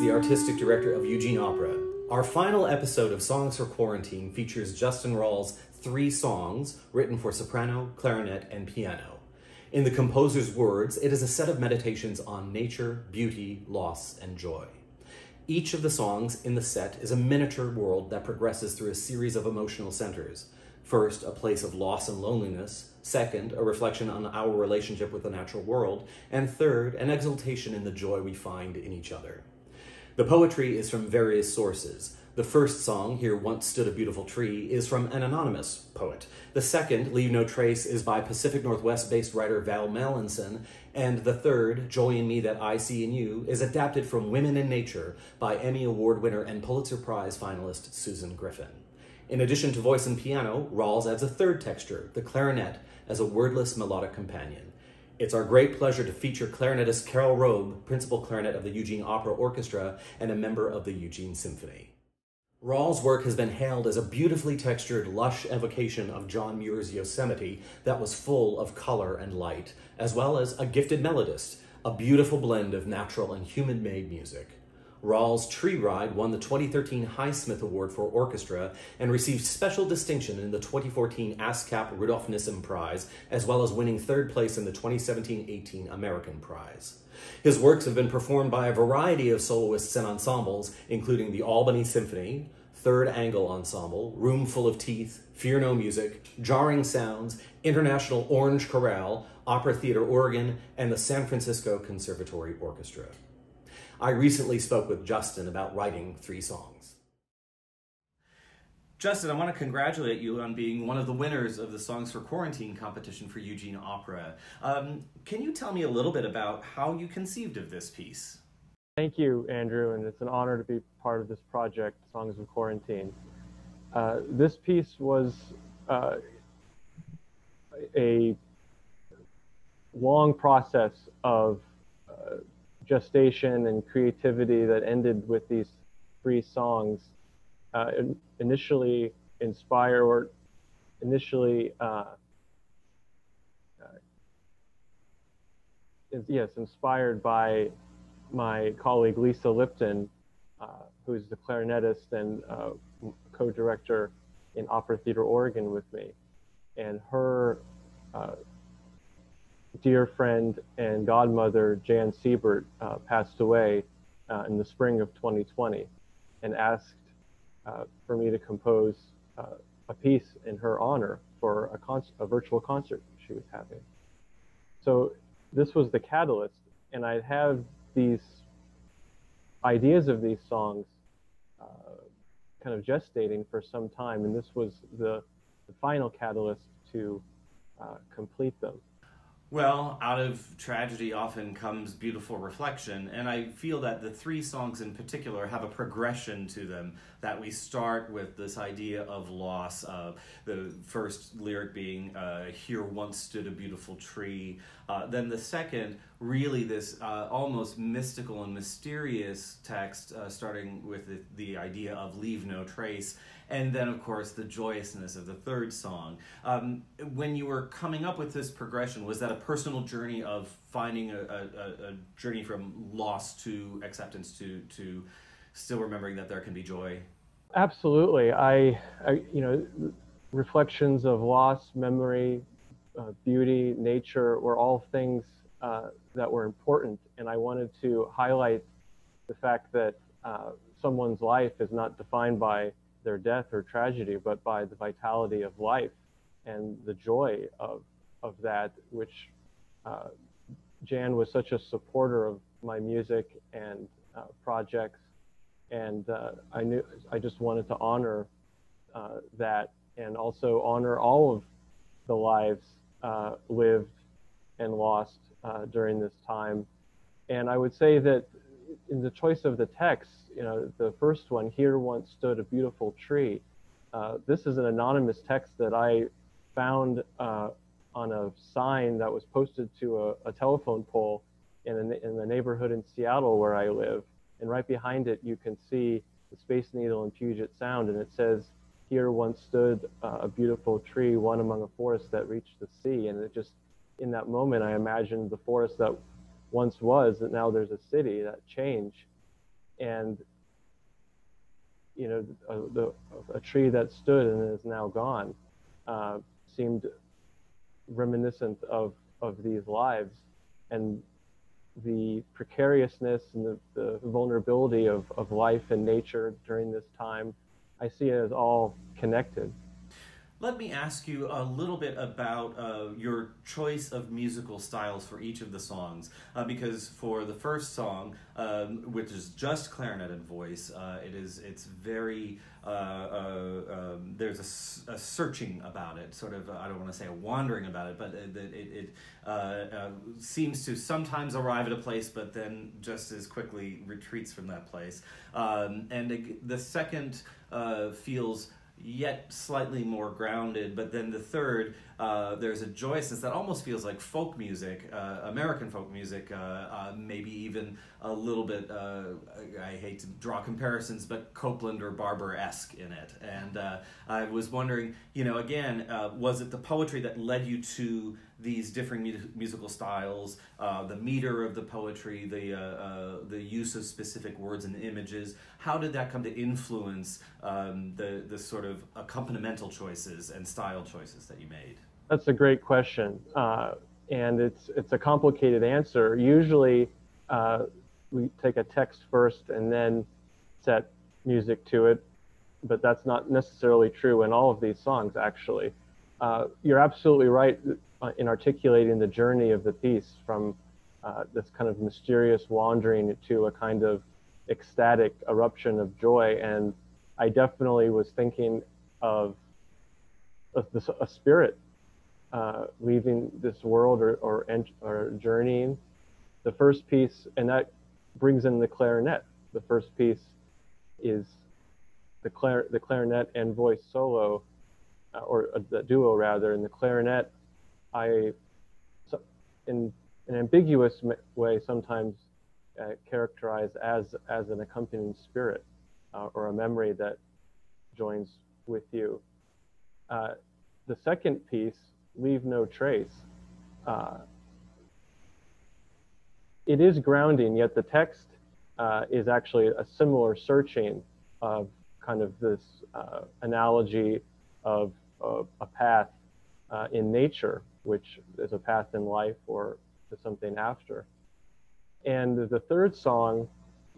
the artistic director of Eugene Opera. Our final episode of Songs for Quarantine features Justin RALLS' 3 songs written for soprano, clarinet, and piano. In the composer's words, it is a set of meditations on nature, beauty, loss, and joy. Each of the songs in the set is a miniature world that progresses through a series of emotional centers. First, a place of loss and loneliness. Second, a reflection on our relationship with the natural world. And third, an exaltation in the joy we find in each other. The poetry is from various sources. The first song, Here Once Stood a Beautiful Tree, is from an anonymous poet. The second, Leave No Trace, is by Pacific Northwest-based writer MALLINSON. And the third, Joy in Me That I See in You, is adapted from Women in Nature by Emmy Award winner and Pulitzer Prize finalist Susan Griffin. In addition to voice and piano, RALLS adds a third texture, the clarinet, as a wordless melodic companion. It's our great pleasure to feature clarinetist Carol Robe, principal clarinet of the Eugene Opera Orchestra and a member of the Eugene Symphony. RALLS' work has been hailed as a beautifully textured, lush evocation of John Muir's Yosemite that was full of color and light, as well as a gifted melodist, a beautiful blend of natural and human-made music. RALLS' Tree Ride won the 2013 Highsmith Award for Orchestra and received special distinction in the 2014 ASCAP Rudolf Nissim Prize, as well as winning 3rd place in the 2017-18 American Prize. His works have been performed by a variety of soloists and ensembles, including the Albany Symphony, Third Angle Ensemble, Room Full of Teeth, Fear No Music, Jarring Sounds, International Orange Chorale, Opera Theater Oregon, and the San Francisco Conservatory Orchestra. I recently spoke with Justin about writing 3 songs. Justin, I want to congratulate you on being one of the winners of the Songs for Quarantine competition for Eugene Opera. Can you tell me a little bit about how you conceived of this piece? Thank you, Andrew, and it's an honor to be part of this project, Songs of Quarantine. This piece was a long process of gestation and creativity that ended with these 3 songs. Initially inspired by my colleague Lisa Lipton, who's the clarinetist and co-director in Opera Theater Oregon with me, and her dear friend and godmother Jan Siebert passed away in the spring of 2020 and asked for me to compose a piece in her honor for a virtual concert she was having. So this was the catalyst, and I have these ideas of these songs kind of gestating for some time, and this was the final catalyst to complete them. Well, out of tragedy often comes beautiful reflection, and I feel that the 3 songs in particular have a progression to them, that we start with this idea of loss, the first lyric being, Here Once Stood a Beautiful Tree, then the second, really this almost mystical and mysterious text, starting with the idea of Leave No Trace, and then, of course, the joyousness of the 3rd song. When you were coming up with this progression, was that a personal journey of finding a journey from loss to acceptance to still remembering that there can be joy? Absolutely. Reflections of loss, memory, beauty, nature were all things that were important, and I wanted to highlight the fact that someone's life is not defined by their death or tragedy, but by the vitality of life and the joy of that, which Jan was such a supporter of my music and projects, and I just wanted to honor that, and also honor all of the lives lived and lost during this time. And I would say that in the choice of the text, the first one, Here Once Stood a Beautiful Tree, this is an anonymous text that I found on a sign that was posted to a telephone pole in the neighborhood in Seattle where I live. And right behind it, you can see the Space Needle and Puget Sound, and it says, Here once stood a beautiful tree, one among a forest that reached the sea. And it just, in that moment, I imagined the forest that once was, that now there's a city, that change. And a tree that stood and is now gone seemed reminiscent of these lives, and the precariousness and the vulnerability of life and nature during this time. I see it as all connected. Let me ask you a little bit about your choice of musical styles for each of the songs, because for the first song, which is just clarinet and voice, it's very there's a searching about it, sort of. I don't want to say a wandering about it, but it seems to sometimes arrive at a place, but then just as quickly retreats from that place. And the second feels yet slightly more grounded, but then the third, there's a joyousness that almost feels like folk music, American folk music, maybe even a little bit, I hate to draw comparisons, but Copland or Barber-esque in it. And I was wondering, again, was it the poetry that led you to these different musical styles, the meter of the poetry, the use of specific words and images? How did that come to influence the sort of accompanimental choices and style choices that you made? That's a great question, and it's a complicated answer. Usually, we take a text first and then set music to it, but that's not necessarily true in all of these songs, actually. You're absolutely right in articulating the journey of the piece from this kind of mysterious wandering to a kind of ecstatic eruption of joy. And I definitely was thinking of a spirit leaving this world or journeying. The first piece, and that brings in the clarinet. The first piece is the clarinet and voice solo, or the duo rather. In the clarinet, in an ambiguous way, sometimes characterized as an accompanying spirit or a memory that joins with you. The second piece, Leave No Trace, it is grounding, yet the text is actually a similar searching of kind of this analogy of a path in nature, which is a path in life or to something after. And the third song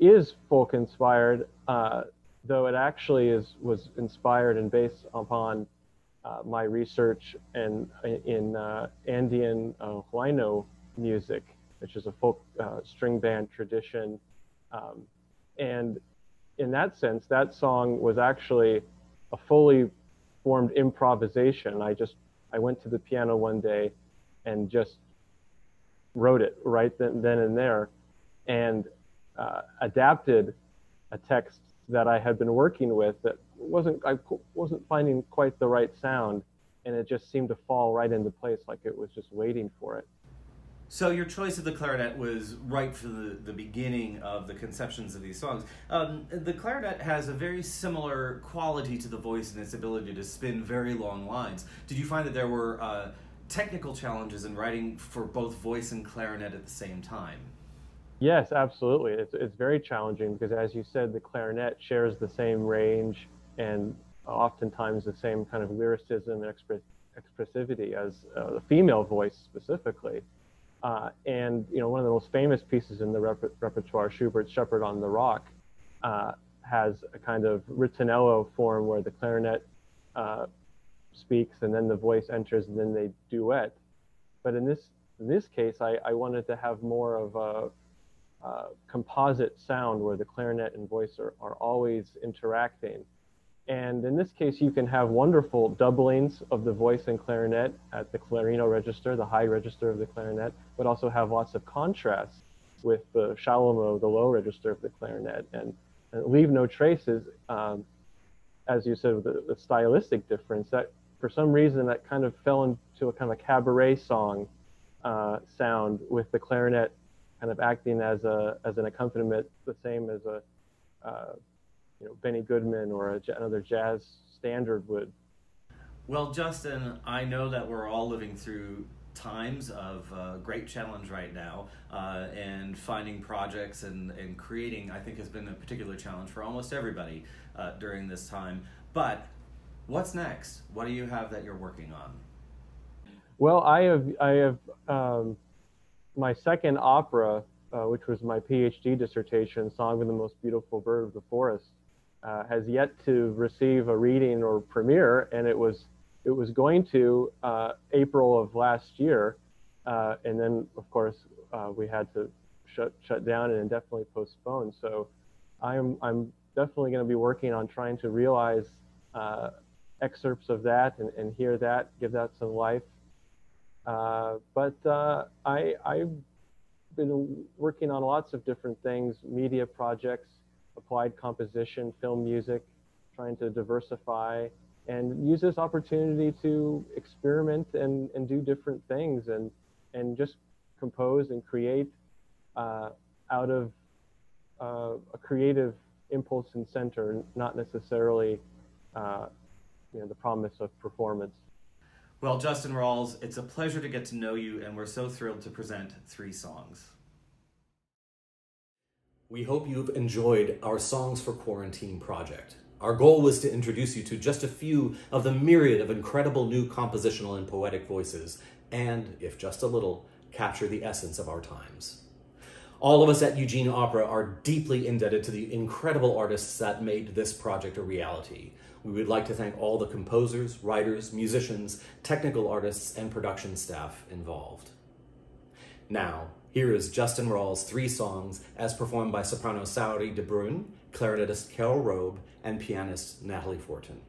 is folk inspired, though it actually was inspired and based upon my research in Andean Huayno music, which is a folk string band tradition. And in that sense, that song was actually a fully formed improvisation. I went to the piano one day and just wrote it right then and there, and adapted a text that I had been working with that I wasn't finding quite the right sound, and it just seemed to fall right into place, like it was just waiting for it. So your choice of the clarinet was right from the beginning of the conceptions of these songs. The clarinet has a very similar quality to the voice in its ability to spin very long lines. Did you find that there were technical challenges in writing for both voice and clarinet at the same time? Yes, absolutely. It's very challenging because, as you said, the clarinet shares the same range and oftentimes the same kind of lyricism and expressivity as the female voice specifically. And one of the most famous pieces in the repertoire, Schubert's Shepherd on the Rock, has a kind of ritornello form where the clarinet speaks and then the voice enters and then they duet. But in this case, I wanted to have more of a composite sound where the clarinet and voice are always interacting. And in this case, you can have wonderful doublings of the voice and clarinet at the clarino register, the high register of the clarinet, but also have lots of contrast with the shallow, the low register of the clarinet. And Leave No Traces, as you said, the stylistic difference, that for some reason that kind of fell into a kind of a cabaret song sound, with the clarinet kind of acting as an accompaniment, the same as a Benny Goodman or another jazz standard would. Well, Justin, I know that we're all living through times of great challenge right now, and finding projects and creating, I think, has been a particular challenge for almost everybody during this time. But what's next? What do you have that you're working on? Well, I have my second opera, which was my PhD dissertation, Song of the Most Beautiful Bird of the Forest, has yet to receive a reading or premiere, and it was going to April of last year, and then of course we had to shut down and indefinitely postpone. So I'm definitely going to be working on trying to realize excerpts of that and hear that, give that some life. But I've been working on lots of different things: media projects, applied composition, film music, trying to diversify and use this opportunity to experiment and do different things and just compose and create out of a creative impulse and center, not necessarily the promise of performance. Well, Justin RALLS, it's a pleasure to get to know you, and we're so thrilled to present 3 songs. We hope you've enjoyed our Songs for Quarantine project. Our goal was to introduce you to just a few of the myriad of incredible new compositional and poetic voices, and, if just a little, capture the essence of our times. All of us at Eugene Opera are deeply indebted to the incredible artists that made this project a reality. We would like to thank all the composers, writers, musicians, technical artists, and production staff involved. Now, here is Justin RALLS' 3 songs as performed by soprano Saori de Bruyn, clarinetist Carol Robe, and pianist Natalie Fortin.